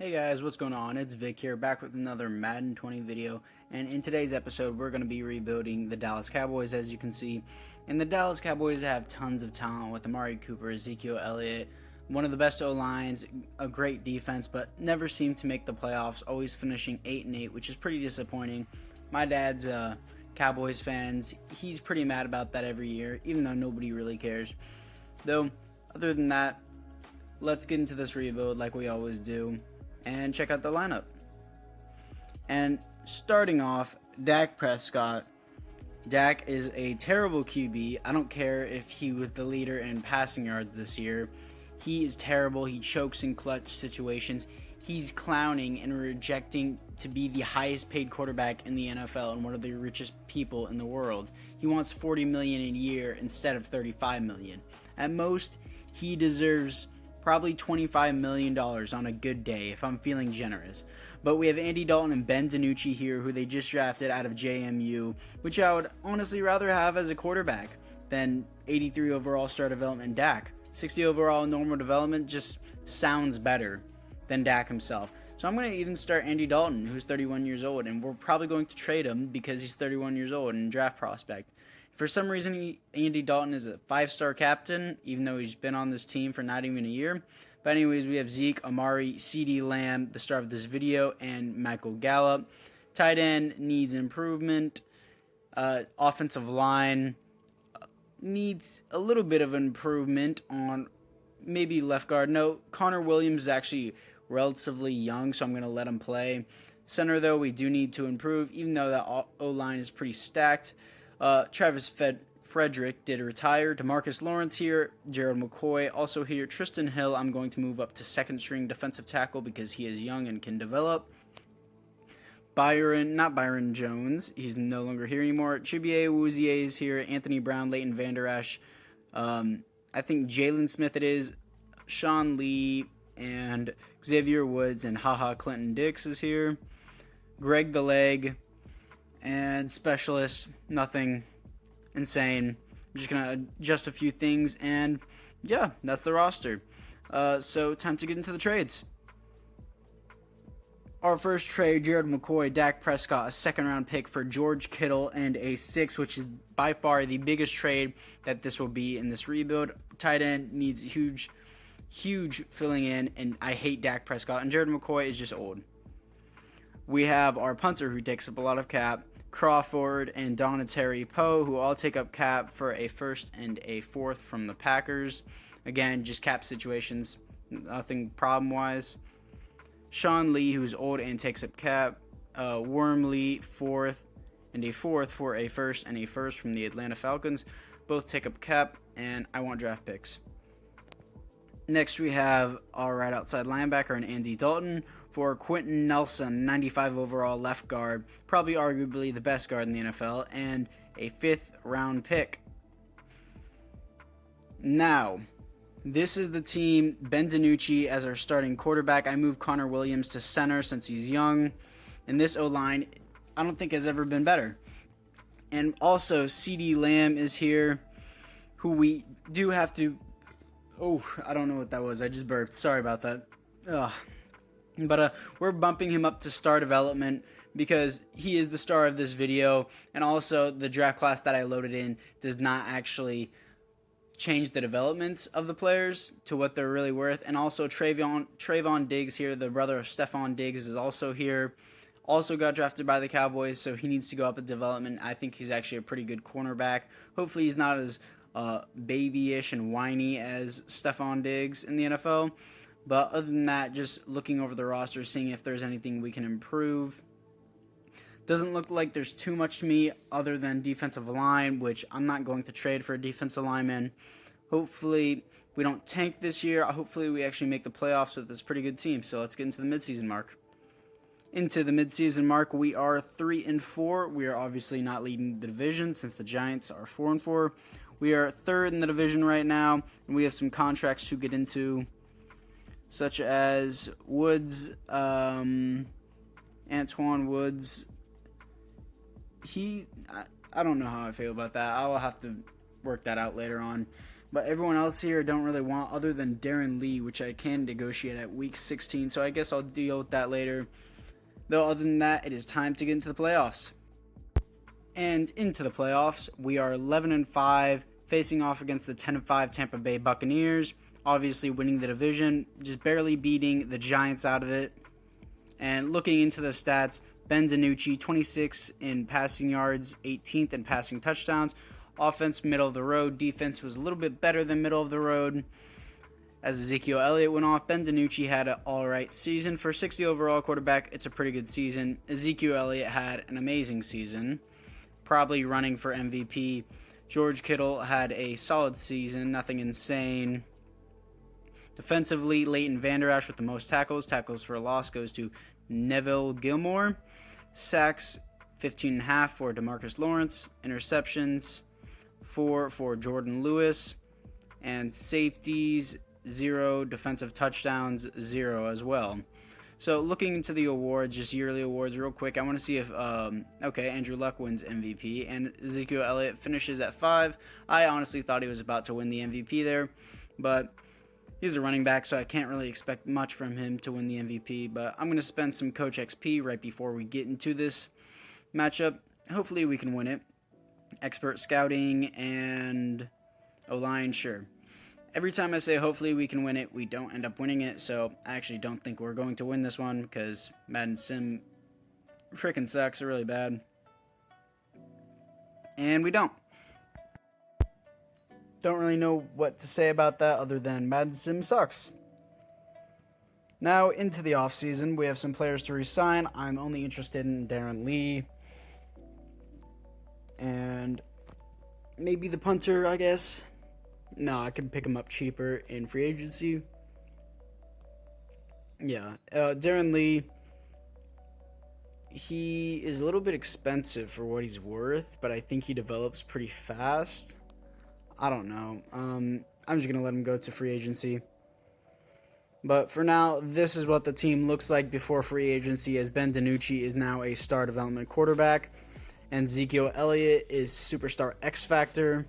Hey guys, what's going on? It's Vic here, back with another Madden 20 video, and in today's episode we're going to be rebuilding the Dallas Cowboys, as you can see. And the Dallas Cowboys have tons of talent with Amari Cooper, Ezekiel Elliott, one of the best O-lines, a great defense, but never seem to make the playoffs, always finishing 8-8, which is pretty disappointing. My dad's Cowboys fans, he's pretty mad about that every year, even though nobody really cares. Though, other than that, let's get into this rebuild like we always do and check out the lineup. And starting off, Dak Prescott. Dak is a terrible QB. I don't care if he was the leader in passing yards this year. He is terrible. He chokes in clutch situations. He's clowning and rejecting to be the highest paid quarterback in the NFL and one of the richest people in the world. He wants $40 million a year instead of $35 million. At most, he deserves probably $25 million on a good day if I'm feeling generous. But we have Andy Dalton and Ben DiNucci here, who they just drafted out of JMU, which I would honestly rather have as a quarterback than 83 overall star development Dak. 60 overall normal development just sounds better than Dak himself. So I'm going to even start Andy Dalton, who's 31 years old, and we're probably going to trade him because he's 31 years old and draft prospect. For some reason, Andy Dalton is a 5-star captain, even though he's been on this team for not even a year. But anyways, we have Zeke, Amari, CeeDee Lamb, the star of this video, and Michael Gallup. Tight end needs improvement. Offensive line needs a little bit of improvement on maybe left guard. No, Connor Williams is actually relatively young, so I'm going to let him play. Center, though, we do need to improve, even though that O-line is pretty stacked. Travis Frederick did retire. DeMarcus Lawrence here. Gerald McCoy also here. Tristan Hill, I'm going to move up to second string defensive tackle because he is young and can develop. Not Byron Jones. He's no longer here anymore. Chibier Awuzie is here. Anthony Brown, Leighton Vander Esch. I think Jalen Smith it is. Sean Lee and Xavier Woods and Haha Clinton Dix is here. Greg the Leg. And specialist, nothing insane. I'm just going to adjust a few things, and yeah, that's the roster. So time to get into the trades. Our first trade, Jared McCoy, Dak Prescott, a second-round pick for George Kittle, and a 6, which is by far the biggest trade that this will be in this rebuild. Tight end needs huge filling in, and I hate Dak Prescott, and Jared McCoy is just old. We have our punter, who takes up a lot of cap, Crawford and Donatari Poe, who all take up cap for a first and a fourth from the Packers. Again, just cap situations, nothing problem-wise. Sean Lee, who's old and takes up cap. Wormley, fourth and a fourth for a first and a first from the Atlanta Falcons. Both take up cap, and I want draft picks. Next, we have our right outside linebacker and Andy Dalton for Quentin Nelson, 95 overall left guard, probably arguably the best guard in the NFL, and a 5th round pick. Now, this is the team. Ben DiNucci as our starting quarterback. I moved Connor Williams to center since he's young, and this O-line I don't think has ever been better. And also, CeeDee Lamb is here, who we do have to... Oh, I don't know what that was. I just burped. Sorry about that. Ugh. But we're bumping him up to star development because he is the star of this video. And also, the draft class that I loaded in does not actually change the developments of the players to what they're really worth. And also, Trayvon Diggs here, the brother of Stephon Diggs, is also here. Also got drafted by the Cowboys, so he needs to go up in development. I think he's actually a pretty good cornerback. Hopefully, he's not as babyish and whiny as Stephon Diggs in the NFL. But other than that, just looking over the roster, seeing if there's anything we can improve. Doesn't look like there's too much to me other than defensive line, which I'm not going to trade for a defensive lineman. Hopefully, we don't tank this year. Hopefully, we actually make the playoffs with this pretty good team. So let's get into the midseason mark. Into the midseason mark, we are 3-4. We are obviously not leading the division since the Giants are 4-4. We are third in the division right now, and we have some contracts to get into, such as Woods, Antoine Woods. I don't know how I feel about that. I'll have to work that out later on. But everyone else here don't really want, other than Darren Lee, which I can negotiate at week 16. So I guess I'll deal with that later. Though other than that, it is time to get into the playoffs. And into the playoffs, we are 11-5, facing off against the 10-5 Tampa Bay Buccaneers. Obviously winning the division, just barely beating the Giants out of it. And looking into the stats, Ben DiNucci, 26 in passing yards, 18th in passing touchdowns. Offense, middle of the road. Defense was a little bit better than middle of the road. As Ezekiel Elliott went off, Ben DiNucci had an alright season. For 60 overall quarterback, it's a pretty good season. Ezekiel Elliott had an amazing season, probably running for MVP. George Kittle had a solid season, nothing insane. Defensively, Leighton Vander Esch with the most tackles. Tackles for a loss goes to Neville Gilmore. Sacks, 15.5 for DeMarcus Lawrence. Interceptions, 4 for Jordan Lewis. And safeties, 0. Defensive touchdowns, 0 as well. So looking into the awards, just yearly awards real quick, I want to see if, Andrew Luck wins MVP. And Ezekiel Elliott finishes at 5. I honestly thought he was about to win the MVP there. But he's a running back, so I can't really expect much from him to win the MVP, but I'm going to spend some Coach XP right before we get into this matchup. Hopefully we can win it. Expert scouting and O-line, sure. Every time I say hopefully we can win it, we don't end up winning it, so I actually don't think we're going to win this one because Madden Sim freaking sucks really bad. And we don't. Don't really know what to say about that other than Madden Sim sucks. Now into the offseason, we have some players to re-sign. I'm only interested in Darren Lee. And maybe the punter, I guess. No, I could pick him up cheaper in free agency. Yeah, Darren Lee, he is a little bit expensive for what he's worth, but I think he develops pretty fast. I don't know. I'm just going to let him go to free agency. But for now, this is what the team looks like before free agency, as Ben DiNucci is now a star development quarterback, and Ezekiel Elliott is superstar X Factor.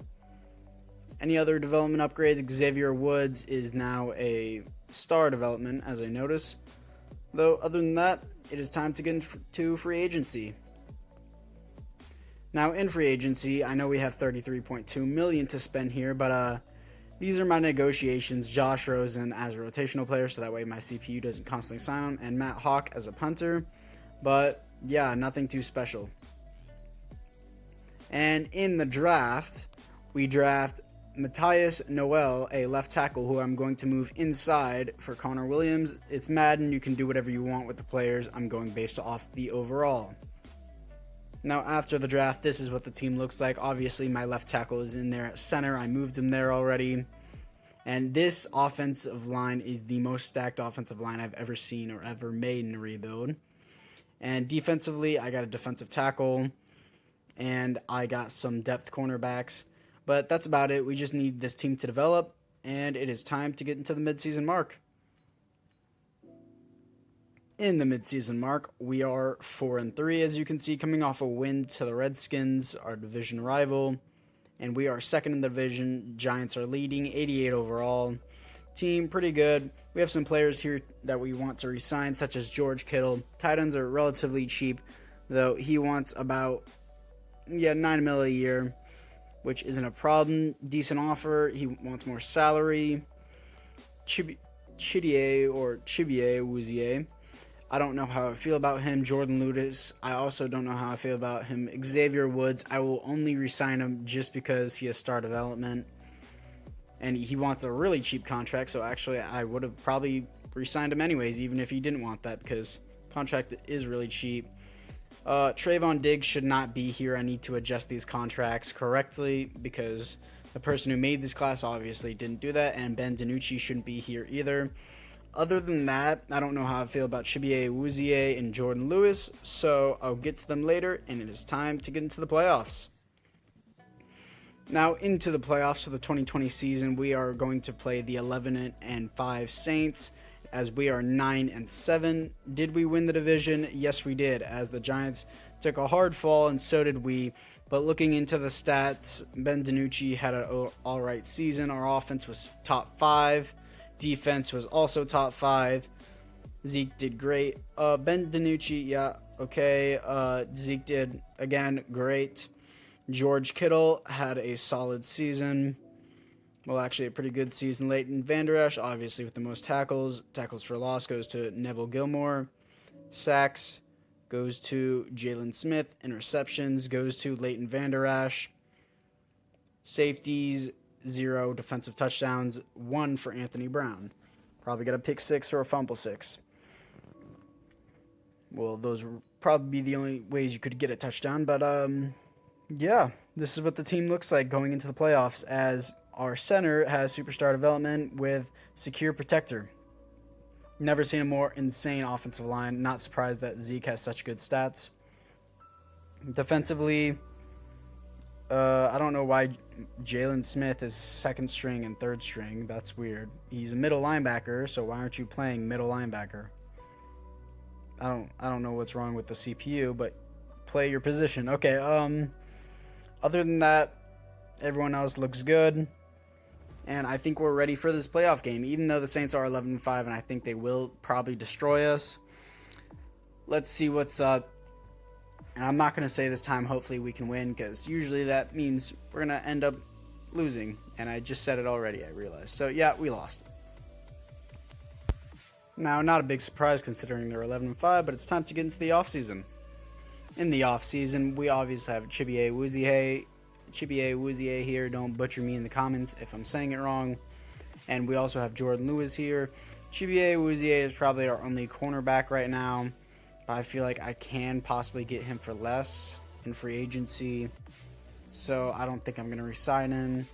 Any other development upgrades? Xavier Woods is now a star development, as I notice. Though, other than that, it is time to get into free agency. Now, in free agency, I know we have $33.2 million to spend here, but these are my negotiations. Josh Rosen as a rotational player, so that way my CPU doesn't constantly sign him, and Matt Hawk as a punter. But, yeah, nothing too special. And in the draft, we draft Matthias Noel, a left tackle who I'm going to move inside for Connor Williams. It's Madden. You can do whatever you want with the players. I'm going based off the overall. Now, after the draft, this is what the team looks like. Obviously, my left tackle is in there at center. I moved him there already. And this offensive line is the most stacked offensive line I've ever seen or ever made in a rebuild. And defensively, I got a defensive tackle. And I got some depth cornerbacks. But that's about it. We just need this team to develop. And it is time to get into the midseason mark. In the midseason mark, we are 4-3, as you can see, coming off a win to the Redskins, our division rival. And we are second in the division. Giants are leading, 88 overall. Team, pretty good. We have some players here that we want to re-sign, such as George Kittle. Tight ends are relatively cheap, though he wants about $9 million a year, which isn't a problem. Decent offer. He wants more salary. Chibier Wuzier. I don't know how I feel about him. Jordan Lewis, I also don't know how I feel about him. Xavier Woods, I will only re-sign him just because he has star development. And he wants a really cheap contract, so actually I would have probably re-signed him anyways, even if he didn't want that, because contract is really cheap. Trayvon Diggs should not be here. I need to adjust these contracts correctly, because the person who made this class obviously didn't do that, and Ben DiNucci shouldn't be here either. Other than that, I don't know how I feel about Chibier Wuzier and Jordan Lewis, so I'll get to them later, and it is time to get into the playoffs. Now, into the playoffs for the 2020 season, we are going to play the 11-5 Saints, as we are 9-7. Did we win the division? Yes, we did, as the Giants took a hard fall, and so did we. But looking into the stats, Ben DiNucci had an alright season. Our offense was top 5. Defense was also top 5. Zeke did great. Ben DiNucci, yeah, okay. Zeke did, again, great. George Kittle had a solid season. Well, actually, a pretty good season. Leighton Vander Esch, obviously, with the most tackles. Tackles for loss goes to Neville Gilmore. Sacks goes to Jalen Smith. Interceptions goes to Leighton Vander Esch. Safeties, 0. Defensive touchdowns, 1 for Anthony Brown. Probably got a pick 6 or a fumble 6. Well, those would probably be the only ways you could get a touchdown. But, yeah, this is what the team looks like going into the playoffs, as our center has superstar development with secure protector. Never seen a more insane offensive line. Not surprised that Zeke has such good stats. Defensively, I don't know why Jalen Smith is second string and third string. That's weird. He's a middle linebacker, so why aren't you playing middle linebacker? I don't know what's wrong with the CPU, but play your position. Okay, other than that, everyone else looks good. And I think we're ready for this playoff game, even though the Saints are 11-5, and I think they will probably destroy us. Let's see what's up. And I'm not going to say this time, hopefully we can win, because usually that means we're going to end up losing. And I just said it already, I realized. So, yeah, we lost. Now, not a big surprise considering they're 11-5, but it's time to get into the offseason. In the offseason, we obviously have Chibiye Wuzie here. Don't butcher me in the comments if I'm saying it wrong. And we also have Jordan Lewis here. Chibiye Wuzie is probably our only cornerback right now, but I feel like I can possibly get him for less in free agency, so I don't think I'm going to re-sign him.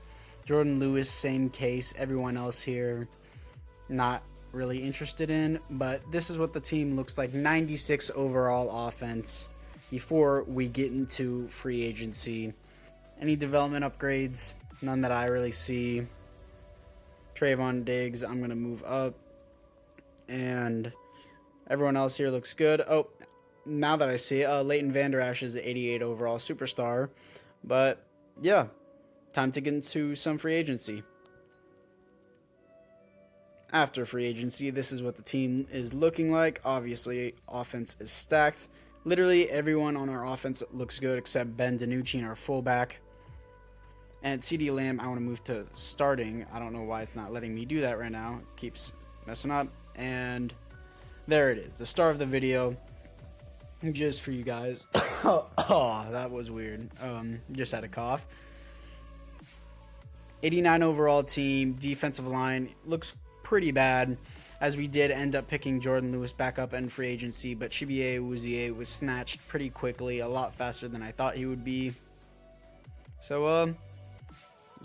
Jordan Lewis, same case. Everyone else here, not really interested in, but this is what the team looks like. 96 overall offense before we get into free agency. Any development upgrades? None that I really see. Trayvon Diggs, I'm going to move up. And everyone else here looks good. Oh, now that I see it, Leighton Vander Esch is the 88 overall superstar. But, yeah, time to get into some free agency. After free agency, this is what the team is looking like. Obviously, offense is stacked. Literally everyone on our offense looks good except Ben DiNucci and our fullback. And CeeDee Lamb, I want to move to starting. I don't know why it's not letting me do that right now. It keeps messing up. And there it is. The star of the video. Just for you guys. Oh, that was weird. Just had a cough. 89 overall team. Defensive line looks pretty bad, as we did end up picking Jordan Lewis back up in free agency, but Chibiye Wuzie was snatched pretty quickly, a lot faster than I thought he would be. So,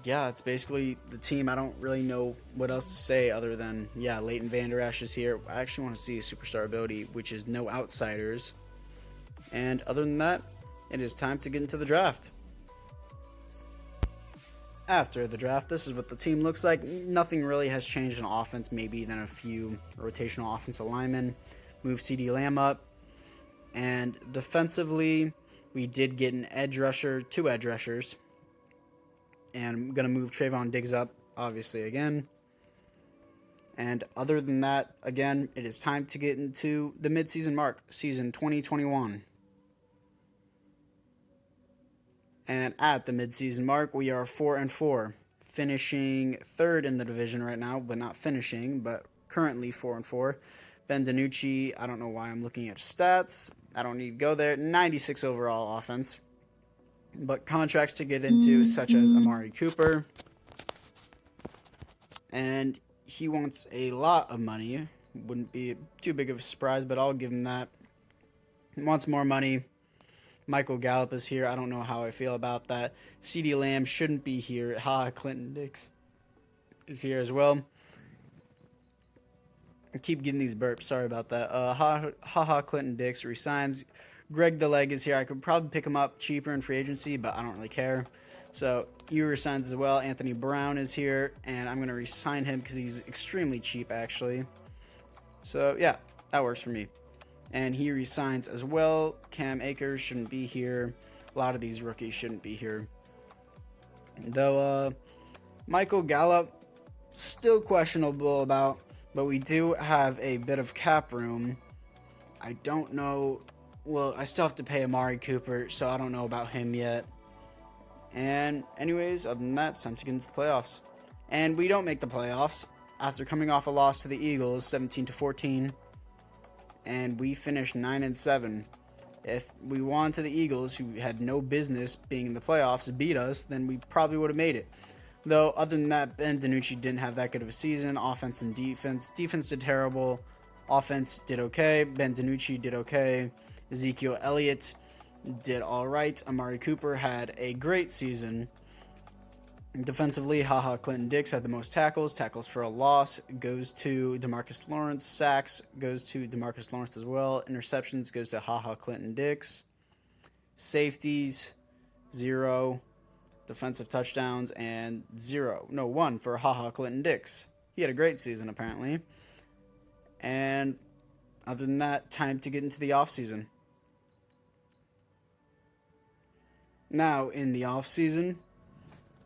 yeah, it's basically the team. I don't really know what else to say other than, yeah, Leighton Vander Esch is here. I actually want to see a superstar ability, which is no outsiders. And other than that, it is time to get into the draft. After the draft, this is what the team looks like. Nothing really has changed in offense, maybe than a few rotational offensive linemen. Move CeeDee Lamb up. And defensively, we did get an edge rusher, 2 edge rushers. And I'm going to move Trayvon Diggs up, obviously, again. And other than that, again, it is time to get into the midseason mark, season 2021. And at the midseason mark, we are 4-4, finishing 3rd in the division right now, but not finishing, but currently 4-4. Ben DiNucci, I don't know why I'm looking at stats. I don't need to go there. 96 overall offense. But contracts to get into, such as Amari Cooper. And he wants a lot of money. Wouldn't be too big of a surprise, but I'll give him that. He wants more money. Michael Gallup is here. I don't know how I feel about that. CeeDee Lamb shouldn't be here. Clinton Dix is here as well. I keep getting these burps. Sorry about that. Clinton Dix resigns. Greg the Leg is here. I could probably pick him up cheaper in free agency, but I don't really care. So he resigns as well. Anthony Brown is here, and I'm going to resign him because he's extremely cheap, actually. So, yeah, that works for me. And he resigns as well. Cam Akers shouldn't be here. A lot of these rookies shouldn't be here. Though Michael Gallup, still questionable about, but we do have a bit of cap room. I don't know. Well, I still have to pay Amari Cooper, so I don't know about him yet. And anyways, other than that, it's time to get into the playoffs. And we don't make the playoffs after coming off a loss to the Eagles, 17-14. And we finished 9-7. If we won to the Eagles, who had no business being in the playoffs, beat us, then we probably would have made it. Though, other than that, Ben DiNucci didn't have that good of a season. Offense and defense. Defense did terrible. Offense did okay. Ben DiNucci did okay. Ezekiel Elliott did all right. Amari Cooper had a great season. Defensively, Clinton Dix had the most tackles. Tackles for a loss goes to DeMarcus Lawrence. Sacks goes to DeMarcus Lawrence as well. Interceptions goes to Clinton Dix. Safeties, 0. Defensive touchdowns, and 1 for Clinton Dix. He had a great season, apparently. And other than that, time to get into the offseason. Now, in the offseason,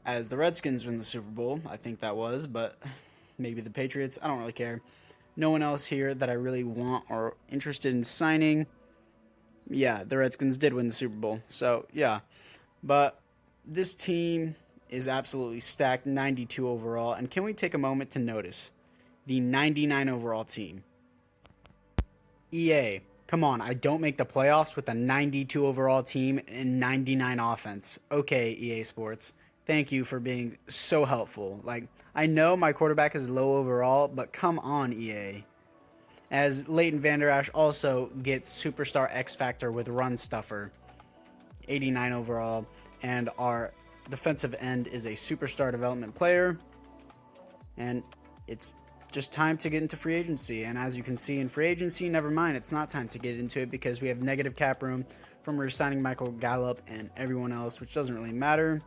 as the Redskins win the Super Bowl, I think that was, but maybe the Patriots, I don't really care. No one else here that I really want or interested in signing. Yeah, the Redskins did win the Super Bowl, so yeah. But this team is absolutely stacked, 92 overall. And can we take a moment to notice the 99 overall team? EA, come on, I don't make the playoffs with a 92 overall team and 99 offense. Okay, EA Sports, thank you for being so helpful. Like, I know my quarterback is low overall, but come on, EA. As Leighton Vander Esch also gets Superstar X Factor with Run Stuffer, 89 overall. And our defensive end is a superstar development player. And it's just time to get into free agency. And as you can see in free agency, never mind, it's not time to get into it because we have negative cap room from re-signing Michael Gallup and everyone else, which doesn't really matter.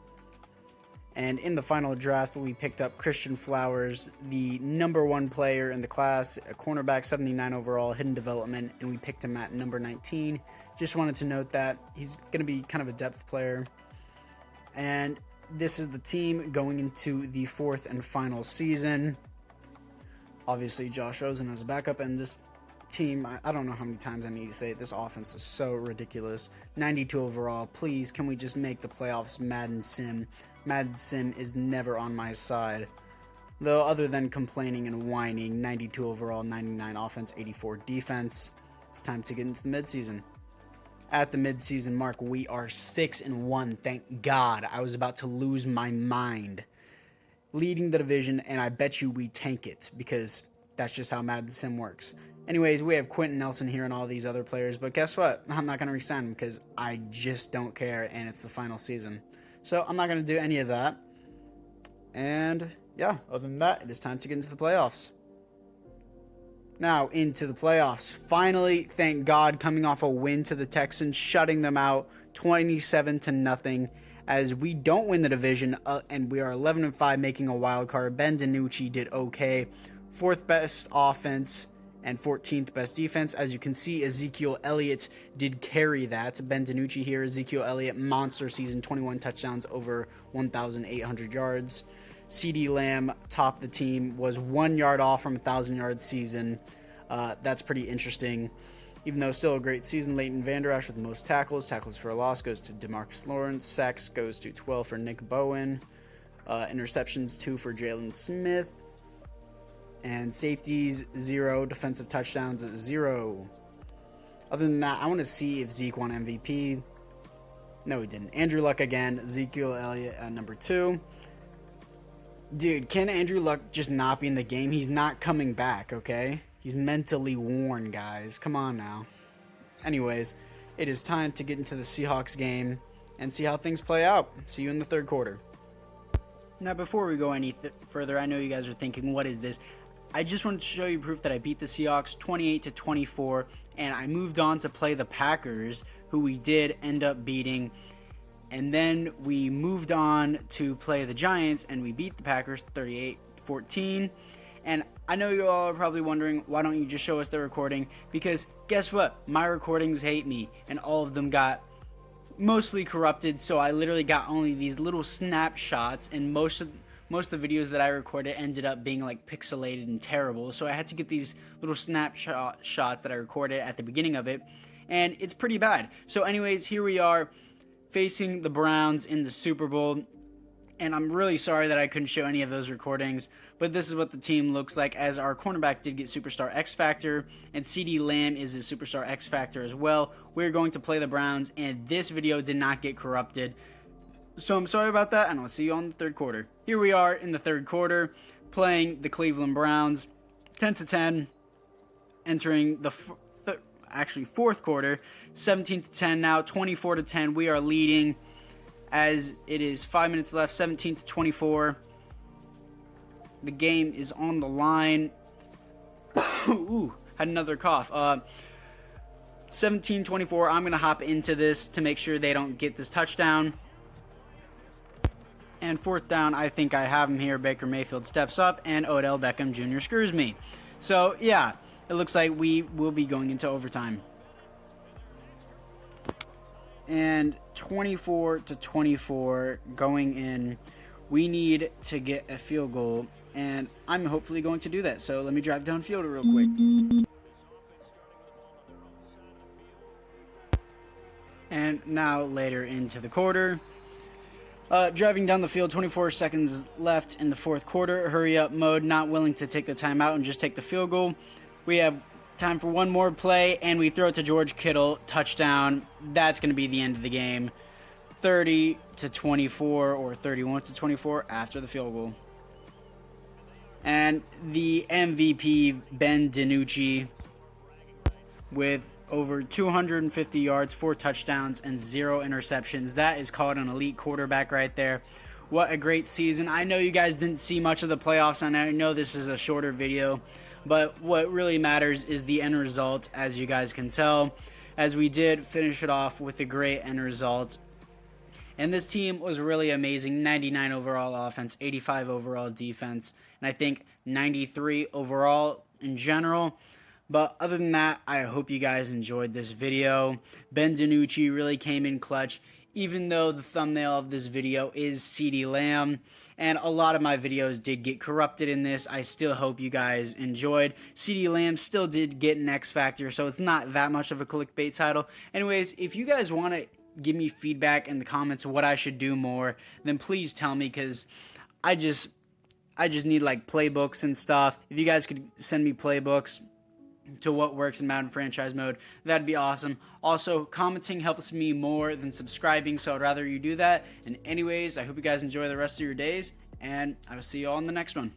And in the final draft, we picked up Christian Flowers, the number 1 player in the class, a cornerback, 79 overall, hidden development, and we picked him at number 19. Just wanted to note that he's going to be kind of a depth player. And this is the team going into the 4th and final season. Obviously, Josh Rosen as a backup, and this team, I don't know how many times I need to say it, this offense is so ridiculous. 92 overall. Please, can we just make the playoffs, Madden Sim? Madden Sim is never on my side. Though, other than complaining and whining, 92 overall, 99 offense, 84 defense. It's time to get into the midseason. At the midseason mark, we are 6-1. Thank God. I was about to lose my mind. Leading the division, and I bet you we tank it because that's just how Madden Sim works. Anyways, we have Quentin Nelson here and all these other players, but guess what? I'm not going to resign him because I just don't care, and it's the final season. So I'm not going to do any of that. And yeah, other than that, it is time to get into the playoffs. Now, into the playoffs. Finally, thank God, coming off a win to the Texans, shutting them out 27-0. As we don't win the division, and we are 11-5, making a wild card. Ben DiNucci did okay. 4th best offense and 14th best defense. As you can see, Ezekiel Elliott did carry that. Ben DiNucci here, Ezekiel Elliott, monster season, 21 touchdowns, over 1,800 yards. CeeDee Lamb topped the team, was 1 yard off from a 1,000-yard season. That's pretty interesting. Even though still a great season, Leighton Vander Esch with the most tackles. Tackles for a loss goes to DeMarcus Lawrence. Sacks goes to 12 for Nick Bowen. Interceptions, 2 for Jalen Smith. And safeties, 0. Defensive touchdowns, 0. Other than that, I want to see if Zeke won MVP. No, he didn't. Andrew Luck again. Ezekiel Elliott at number 2. Dude, can Andrew Luck just not be in the game? He's not coming back, okay? He's mentally worn, guys. Come on now. Anyways, it is time to get into the Seahawks game and see how things play out. See you in the 3rd quarter. Now, before we go any further, I know you guys are thinking, what is this? I just wanted to show you proof that I beat the Seahawks 28-24, and I moved on to play the Packers, who we did end up beating. And then we moved on to play the Giants, and we beat the Packers 38-14. And I know you all are probably wondering, why don't you just show us the recording? Because guess what? My recordings hate me, and all of them got mostly corrupted, so I literally got only these little snapshots, and most of the videos that I recorded ended up being like pixelated and terrible, so I had to get these little snapshot shots that I recorded at the beginning of it, and it's pretty bad. So anyways, here we are facing the Browns in the Super Bowl, and I'm really sorry that I couldn't show any of those recordings, but this is what the team looks like, as our cornerback did get Superstar X Factor, and CeeDee Lamb is his Superstar X Factor as well. We're going to play the Browns, and this video did not get corrupted. So I'm sorry about that, and I'll see you on the third quarter. Here we are in the third quarter, playing the Cleveland Browns, 10-10, entering the fourth quarter, 17-10 now, 24-10. We are leading as it is 5 minutes left, 17-24. The game is on the line. Ooh, had another cough. 17-24. I'm going to hop into this to make sure they don't get this touchdown. And fourth down, I think I have him here. Baker Mayfield steps up, and Odell Beckham Jr. screws me. So, yeah, it looks like we will be going into overtime. And 24-24 going in. We need to get a field goal, and I'm hopefully going to do that. So let me drive downfield real quick. And now later into the quarter. Driving down the field, 24 seconds left in the fourth quarter. Hurry up mode, not willing to take the timeout and just take the field goal. We have time for one more play, and we throw it to George Kittle, touchdown. That's going to be the end of the game. 30-24 or 31-24 after the field goal. And the MVP, Ben DiNucci, with over 250 yards, 4 touchdowns, and 0 interceptions. That is called an elite quarterback right there. What a great season. I know you guys didn't see much of the playoffs, and I know this is a shorter video, but what really matters is the end result, as you guys can tell, as we did finish it off with a great end result. And this team was really amazing. 99 overall offense, 85 overall defense, and I think 93 overall in general. But other than that, I hope you guys enjoyed this video. Ben DiNucci really came in clutch, even though the thumbnail of this video is CeeDee Lamb. And a lot of my videos did get corrupted in this. I still hope you guys enjoyed. CeeDee Lamb still did get an X Factor, so it's not that much of a clickbait title. Anyways, if you guys want to give me feedback in the comments what I should do more, then please tell me, because I just need like playbooks and stuff. If you guys could send me playbooks to what works in Madden franchise mode, that'd be awesome. Also, commenting helps me more than subscribing, so I'd rather you do that. And anyways, I hope you guys enjoy the rest of your days, and I will see you all in the next one.